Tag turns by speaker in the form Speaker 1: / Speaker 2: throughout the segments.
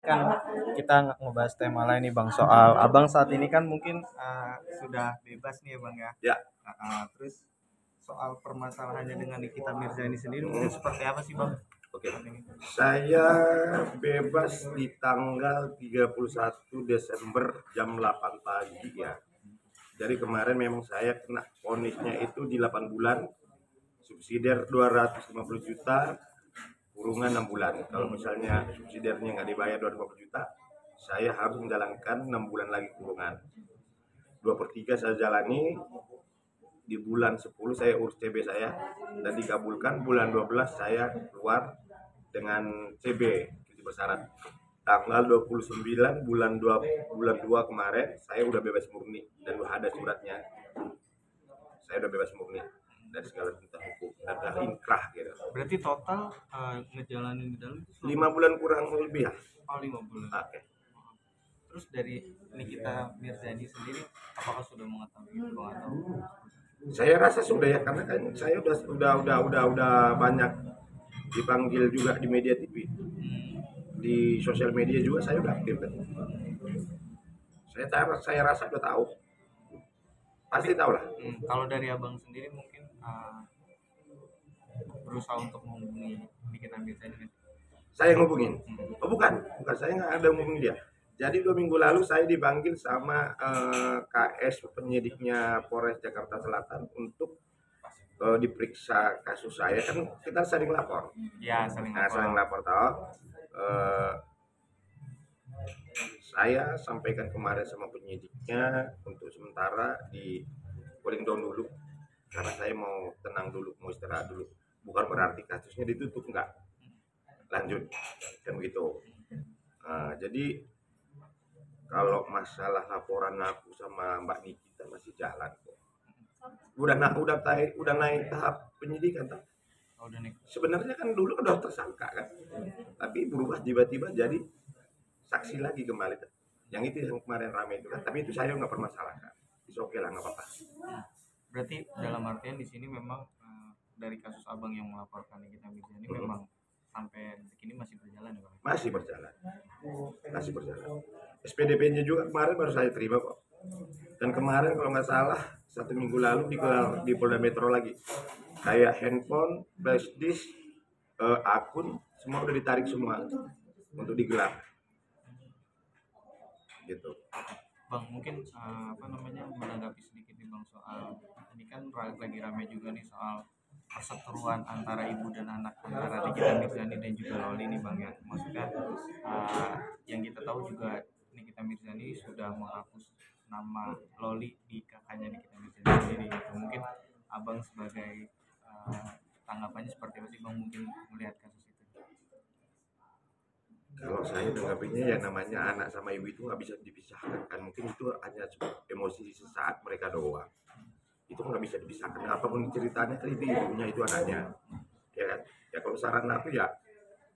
Speaker 1: Kan kita ngebahas tema lain nih Bang, soal Abang saat ini kan mungkin sudah bebas nih ya Bang ya.
Speaker 2: Ya,
Speaker 1: Terus soal permasalahannya dengan Nikita Mirzani sendiri mungkin seperti apa sih Bang?
Speaker 2: oke. Saya bebas di tanggal 31 Desember jam 8 pagi ya. Jadi kemarin memang saya kena vonisnya itu di 8 bulan, subsidiar 250 juta, kurungan 6 bulan. Kalau misalnya subsidiarnya nggak dibayar 250 juta, saya harus menjalankan 6 bulan lagi kurungan. 2/3 saya jalani, di bulan 10 saya urus CB saya dan dikabulkan, bulan 12 saya keluar dengan CB cuti bersyarat. Tanggal 29 bulan 2 kemarin saya udah bebas murni dan udah ada suratnya. Saya udah bebas murni dari segala tuntutan hukum dan udah inkrah gitu.
Speaker 1: Berarti total ngejalanin di dalam itu
Speaker 2: 5 bulan kurang lebih ya.
Speaker 1: 5 bulan.
Speaker 2: Oke.
Speaker 1: Terus dari Nikita Mirzani sendiri apakah sudah mengetahui itu Bang atau?
Speaker 2: Saya rasa sudah ya, karena kan saya udah banyak dipanggil juga di media TV, di sosial media juga saya udah aktif kan. Saya rasa udah tahu, pasti tahu lah.
Speaker 1: Kalau dari Abang sendiri mungkin berusaha untuk menghubungi Nikita Mirzani.
Speaker 2: Saya ngubungin. Oh bukan saya nggak ada ngubungin dia. Jadi 2 minggu lalu saya dipanggil sama KS penyidiknya Polres Jakarta Selatan untuk diperiksa kasus saya, kan kita sering lapor.
Speaker 1: Ya, saling
Speaker 2: Nah, sering lapor tahu. Eh, saya sampaikan kemarin sama penyidiknya untuk sementara di cooling down dulu karena saya mau tenang dulu, mau istirahat dulu. Bukan berarti kasusnya ditutup, enggak, lanjut kan begitu. Jadi kalau masalah laporan aku sama Mbak Nikita masih jalan kok. Udah naik tahap penyidikan.
Speaker 1: Oh, udah nih.
Speaker 2: Sebenarnya kan dulu udah tersangka kan, tapi berubah tiba-tiba jadi saksi lagi kembali. Yang itu yang kemarin ramai itu kan, tapi itu saya nggak permasalahkan. Itu oke lah, nggak apa-apa.
Speaker 1: Berarti dalam artian di sini memang dari kasus Abang yang melaporkan Nikita Mirzani memang sampai detik ini masih berjalan ya Bang?
Speaker 2: Masih berjalan. SPDP-nya juga kemarin baru saya terima kok. Dan kemarin kalau nggak salah 1 minggu lalu di Polda Metro lagi. Kayak handphone, flash disk, akun semua udah ditarik semua untuk digelar. Gitu.
Speaker 1: Bang, mungkin menanggapi sedikit nih Bang soal ini kan lagi ramai juga nih soal perseteruan antara ibu dan anak antara Nikita Mirzani dan juga Loli nih Bang ya. Maksudnya yang kita tahu juga Nikita Mirzani sudah menghapus nama Loli di kakaknya Nikita Mirzani sendiri gitu. Mungkin Abang sebagai tanggapannya seperti apa sih Bang mungkin melihat kasus itu?
Speaker 2: Kalau saya tanggapinya ya namanya anak sama ibu itu nggak bisa dipisahkan kan, mungkin itu hanya emosi sesaat mereka doang, itu nggak bisa dipisahkan apapun ceritanya kan itu ibunya itu anaknya ya kan. Ya kalau saran aku ya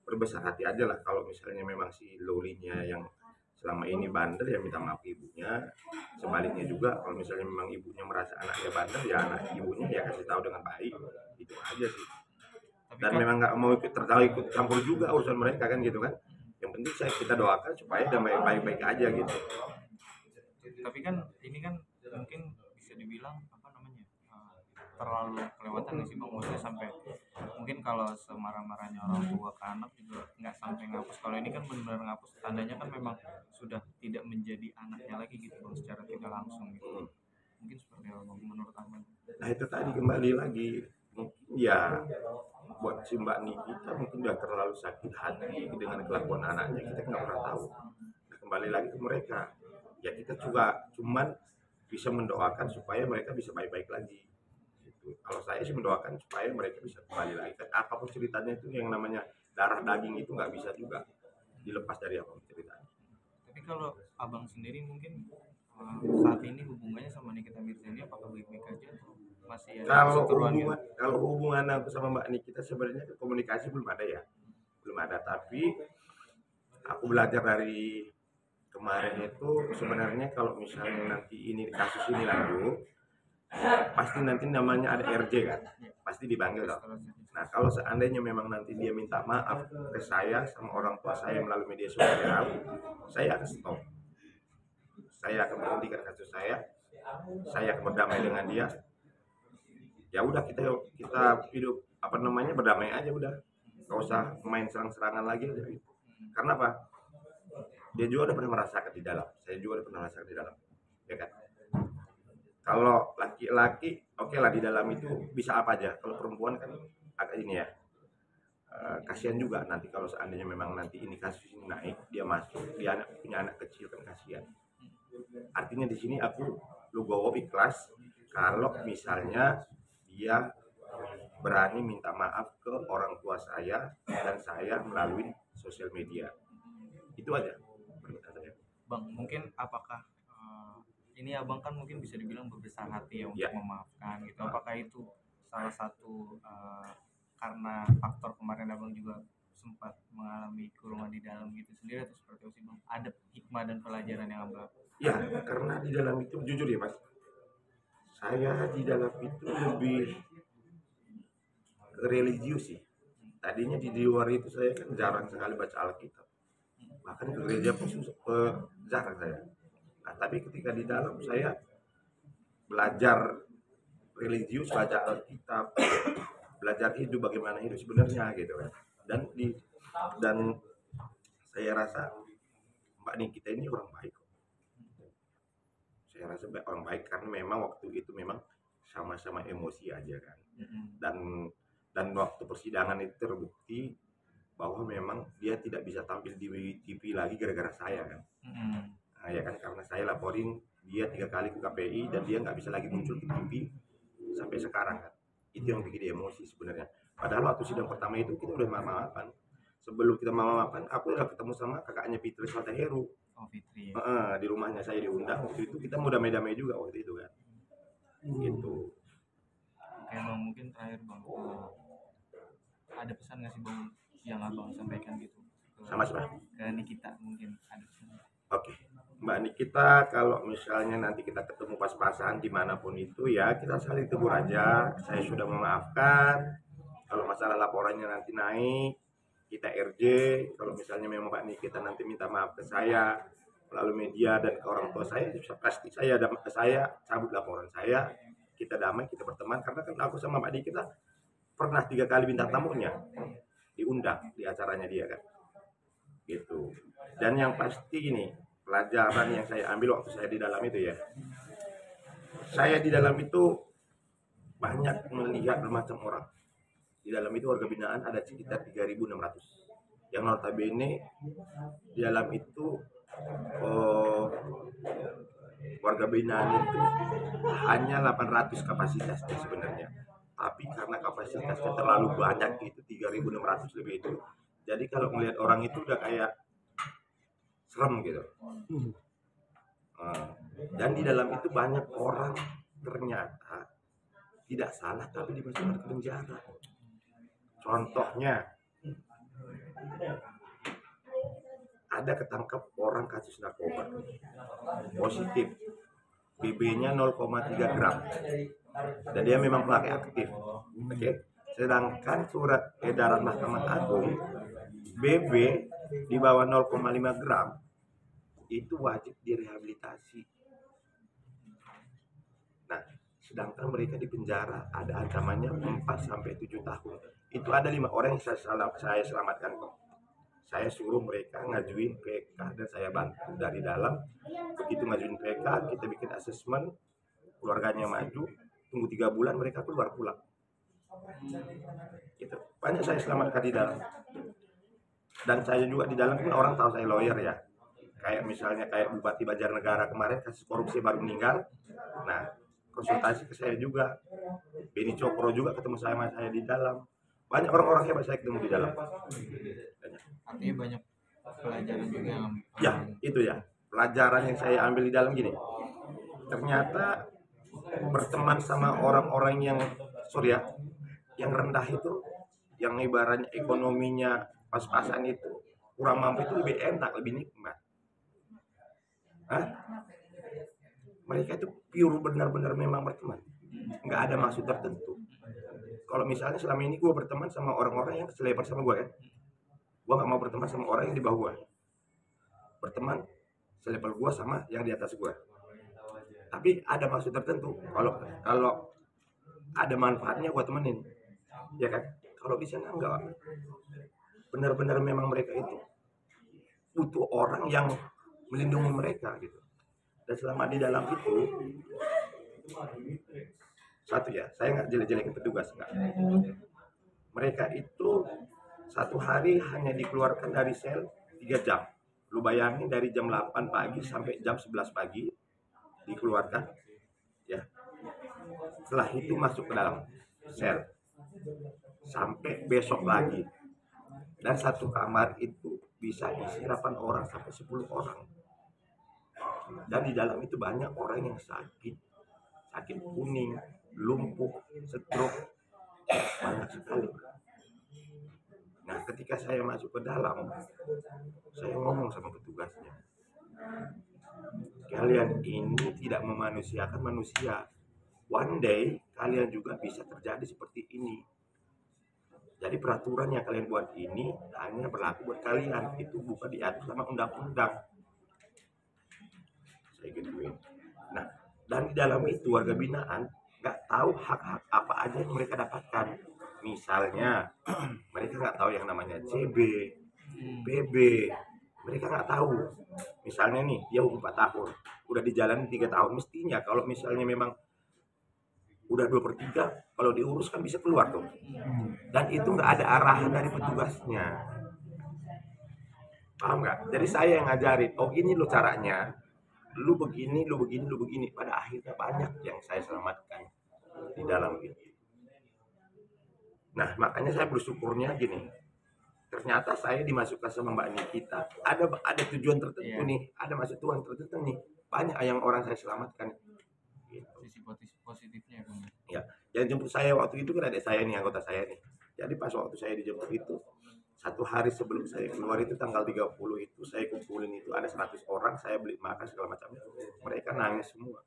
Speaker 2: berbesar hati aja lah, kalau misalnya memang si Lolinya yang selama ini bandel ya minta maaf ibunya, sebaliknya juga kalau misalnya memang ibunya merasa anaknya bandel ya anak ibunya ya kasih tahu dengan baik, itu aja sih. Dan
Speaker 1: Kan
Speaker 2: memang nggak mau ikut campur juga urusan mereka kan gitu kan. Yang penting kita doakan supaya damai baik-baik aja gitu.
Speaker 1: tapi kan ini kan mungkin bisa dibilang terlalu kelewatan nih sih Bang, maksudnya sampai mungkin kalau semarah-marahnya orang tua ke anak juga nggak sampai ngapus. Kalau ini kan benar-benar ngapus, tandanya kan memang sudah tidak menjadi anaknya lagi gitu Bang, secara tidak langsung gitu. Mungkin seperti apa Bang menurut Abang?
Speaker 2: Nah itu tadi kembali lagi, mungkin ya buat si Mbak Nikita mungkin udah terlalu sakit hati dengan kelakuan anaknya, kita nggak pernah tahu. Nah, kembali lagi ke mereka, ya kita juga cuman bisa mendoakan supaya mereka bisa baik-baik lagi gitu. Kalau saya sih mendoakan supaya mereka bisa kembali lagi kan, apapun ceritanya itu yang namanya darah daging itu nggak bisa juga dilepas dari apapun ceritanya.
Speaker 1: Tapi kalau Abang sendiri mungkin saat ini hubungannya sama Nikita Mirzani apakah baik-baik aja atau masih ada perseteruan gitu?
Speaker 2: Kalau hubungan aku sama Mbak Nikita sebenarnya komunikasi belum ada ya, belum ada. Tapi aku belajar dari kemarin itu sebenarnya kalau misalnya nanti ini kasus ini lanjut, pasti nanti namanya ada RJ kan, pasti dipanggil dong. Nah kalau seandainya memang nanti dia minta maaf ke saya sama orang tua saya melalui media sosial, saya akan stop. Saya akan menghentikan kasus saya akan berdamai dengan dia. Ya udah kita hidup apa namanya berdamai aja udah, nggak usah main serang-serangan lagi aja gitu. Karena apa? Dia juga udah pernah merasakan di dalam, saya juga udah pernah merasakan di dalam, ya kan? Kalau laki-laki, oke lah di dalam itu bisa apa aja. Kalau perempuan kan agak ini ya, kasihan juga nanti kalau seandainya memang nanti ini kasus ini naik, dia masuk, dia punya anak kecil kan kasihan. Artinya di sini aku Lugowo ikhlas kalau misalnya dia berani minta maaf ke orang tua saya dan saya melalui sosial media. Itu aja permintaan saya.
Speaker 1: Bang, mungkin apakah ini abang kan mungkin bisa dibilang berbesar hati ya untuk
Speaker 2: Ya.
Speaker 1: memaafkan gitu. Apakah itu salah satu karena faktor kemarin abang juga sempat mengalami kurungan di dalam gitu sendiri atau seperti apa sih bang? Ada hikmah dan pelajaran yang abang?
Speaker 2: Ya, karena di dalam itu jujur ya mas, saya di dalam itu lebih religius sih. Tadinya di luar itu saya kan jarang sekali baca Alkitab, bahkan ke gereja pun jarang saya. Nah tapi ketika di dalam saya belajar religius, baca Alkitab, belajar hidup bagaimana hidup sebenarnya gitu kan. Dan saya rasa Mbak Nikita ini orang baik. Saya rasa orang baik karena memang waktu itu memang sama-sama emosi aja kan. Dan waktu persidangan itu terbukti bahwa memang dia tidak bisa tampil di TV lagi gara-gara saya kan. Nah, ya kan karena saya laporin dia 3 kali ke KPI dan dia nggak bisa lagi muncul di TV sampai sekarang kan. Itu yang bikin dia emosi sebenarnya. Padahal waktu sidang pertama itu kita udah maaf-maafan. Sebelum kita maaf-maafan, aku udah ketemu sama kakaknya Fitri Saltaheru.
Speaker 1: Oh Fitri.
Speaker 2: Di rumahnya saya diundang waktu itu, kita mau damai-damai juga waktu itu kan. Gitu.
Speaker 1: Oke bang, mungkin terakhir bang, ada pesan nggak sih bang yang abang sampaikan gitu
Speaker 2: Sama siapa?
Speaker 1: ke Nikita, mungkin ada pesan?
Speaker 2: Oke, Mbak Nikita, kalau misalnya nanti kita ketemu pas-pasan dimanapun itu ya kita saling tegur aja. Saya sudah memaafkan. Kalau masalah laporannya nanti naik, kita RJ. Kalau misalnya memang Mbak Nikita nanti minta maaf ke saya melalui media dan ke orang tua saya, pasti saya cabut laporan saya. Kita damai, kita berteman. Karena kan aku sama Mbak Nikita pernah 3 kali bintang tamunya diundang di acaranya dia kan. Gitu. Dan yang pasti ini pelajaran yang saya ambil waktu saya di dalam itu ya, saya di dalam itu banyak melihat bermacam orang. Di dalam itu warga binaan ada sekitar 3.600 yang notabene di dalam itu warga binaan itu hanya 800 kapasitasnya sebenarnya, tapi karena kapasitasnya terlalu banyak itu 3.600 lebih itu, jadi kalau melihat orang itu udah kayak serem gitu. Dan di dalam itu banyak orang ternyata tidak salah tapi dimasukkan ke penjara. Contohnya ada ketangkap orang kasus narkoba positif, BB-nya 0,3 gram dan dia memang pelaku aktif. Oke. Sedangkan surat edaran Mahkamah Agung BB di bawah 0,5 gram itu wajib direhabilitasi. Nah, sedangkan mereka di penjara ada ancamannya 4 sampai 7 tahun. Itu ada 5 orang yang saya selamatkan kok. Saya suruh mereka ngajuin PK dan saya bantu dari dalam. Begitu ngajuin PK, kita bikin asesmen, keluarganya maju, tunggu 3 bulan mereka keluar pulang. Gitu. Banyak saya selamatkan di dalam. Dan saya juga di dalam kan orang tahu saya lawyer ya. Kayak misalnya kayak Bupati Banjarnegara kemarin kasus korupsi baru meninggal. Nah, konsultasi ke saya juga. Beni Cokro juga ketemu sama saya di dalam. Banyak orang-orang hebat saya ketemu di dalam.
Speaker 1: Artinya banyak pelajaran juga yang
Speaker 2: ya itu ya pelajaran yang saya ambil di dalam gini, ternyata berteman sama orang-orang yang yang rendah itu, yang ibaratnya ekonominya pas-pasan itu, kurang mampu itu lebih enak, lebih nikmat. Hah? Mereka itu pure benar-benar memang berteman. nggak ada maksud tertentu. Kalau misalnya selama ini gue berteman sama orang-orang yang selevel sama gue ya, gue nggak mau berteman sama orang yang di bawah gue, berteman selevel gue sama yang di atas gue. Tapi ada maksud tertentu. Kalau ada manfaatnya gue temenin, ya kan? Kalau di sana enggak, benar-benar memang mereka itu butuh orang yang melindungi mereka gitu. Dan selama di dalam itu, satu ya, saya nggak jelek-jelekin petugas, nggak. Mereka itu satu hari hanya dikeluarkan dari sel 3 jam. Lu bayangin dari jam 8 pagi sampai jam 11 pagi dikeluarkan, ya. Setelah itu masuk ke dalam sel sampai besok lagi. Dan satu kamar itu bisa isi 8 orang sampai 10 orang. Dan di dalam itu banyak orang yang sakit kuning, lumpuh, stroke, banyak sekali. Nah, ketika saya masuk ke dalam, saya ngomong sama petugasnya, kalian ini tidak memanusiakan manusia. One day kalian juga bisa terjadi seperti ini. Jadi peraturan yang kalian buat ini hanya berlaku buat kalian, itu bukan diatur sama undang-undang. Saya gituin. Nah, dan di dalam itu warga binaan nggak tahu hak-hak apa aja yang mereka dapatkan. Misalnya mereka nggak tahu yang namanya CB, PB, mereka nggak tahu. Misalnya nih dia umur 4 tahun, udah dijalani 3 tahun, mestinya kalau misalnya memang udah 2/3, kalau diurus kan bisa keluar tuh. Dan itu nggak ada arahan dari petugasnya, paham nggak? Jadi saya yang ngajarin, oh gini lo caranya, lu begini, lu begini, lu begini. Pada akhirnya banyak yang saya selamatkan di dalam itu. Nah, makanya saya bersyukurnya gini. Ternyata saya dimasukkan sama Mbak Nikita. Ada tujuan tertentu nih, ada maksud Tuhan tertentu nih. Banyak yang orang saya selamatkan. Gitu.
Speaker 1: Sisi positifnya ya, Bang.
Speaker 2: Ya, yang jemput saya waktu itu kan adik saya nih, anggota saya nih. Jadi pas waktu saya dijemput itu, satu hari sebelum saya keluar itu tanggal 30 itu saya kumpulin itu ada 100 orang, saya beli makan segala macamnya. Mereka nangis semua.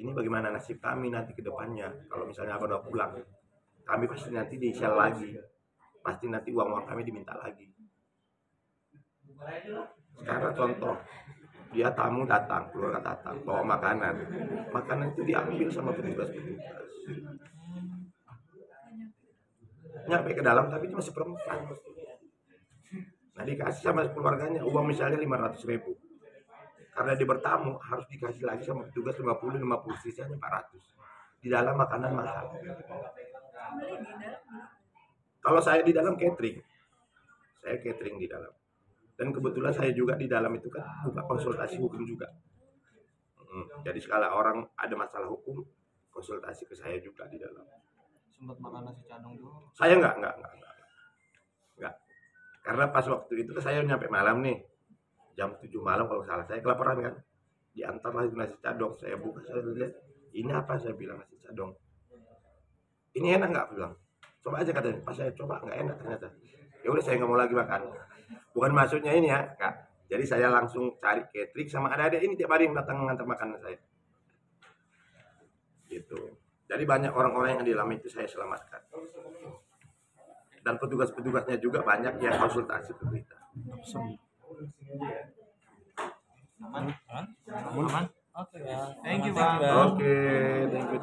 Speaker 2: Ini bagaimana nasib kami nanti ke depannya kalau misalnya abang udah pulang. Kami pasti nanti di-sel lagi. Pasti nanti uang-uang kami diminta lagi. Sekarang contoh, dia tamu datang, keluarga datang, bawa makanan. Makanan itu diambil sama petugas-petugas. Nyampe ke dalam tapi itu masih perempuan. Nah, dikasih sama keluarganya uang misalnya 500.000. Karena dia bertamu harus dikasih lagi sama petugas 50 sisanya 400. Di dalam makanan mahal. Kalau saya di dalam catering. Saya catering di dalam. Dan kebetulan saya juga di dalam itu kan buka konsultasi hukum juga. Jadi segala orang ada masalah hukum konsultasi ke saya juga di dalam.
Speaker 1: Sempat makan nasi cadong dulu.
Speaker 2: Saya enggak. Karena pas waktu itu saya nyampe malam nih. Jam 7 malam kalau salah, saya kelaparan kan. Diantarlah itu nasi cadong, saya buka, saya lihat, ini apa, saya bilang nasi cadong. Ini enak nggak, bilang. Coba aja katanya, pas saya coba nggak enak ternyata. Ya udah saya nggak mau lagi makan. Bukan maksudnya ini ya, Kak. Jadi saya langsung cari catering sama adik-adik ini tiap hari yang datang mengantar makanan saya. Gitu. Jadi banyak orang-orang yang di dalam itu saya selamatkan. Dan petugas-petugasnya juga banyak yang konsultasi ke kita.
Speaker 1: Aman? Aman? Oke. Thank you,
Speaker 3: Bang.
Speaker 1: Bang.
Speaker 2: Oke, thank you.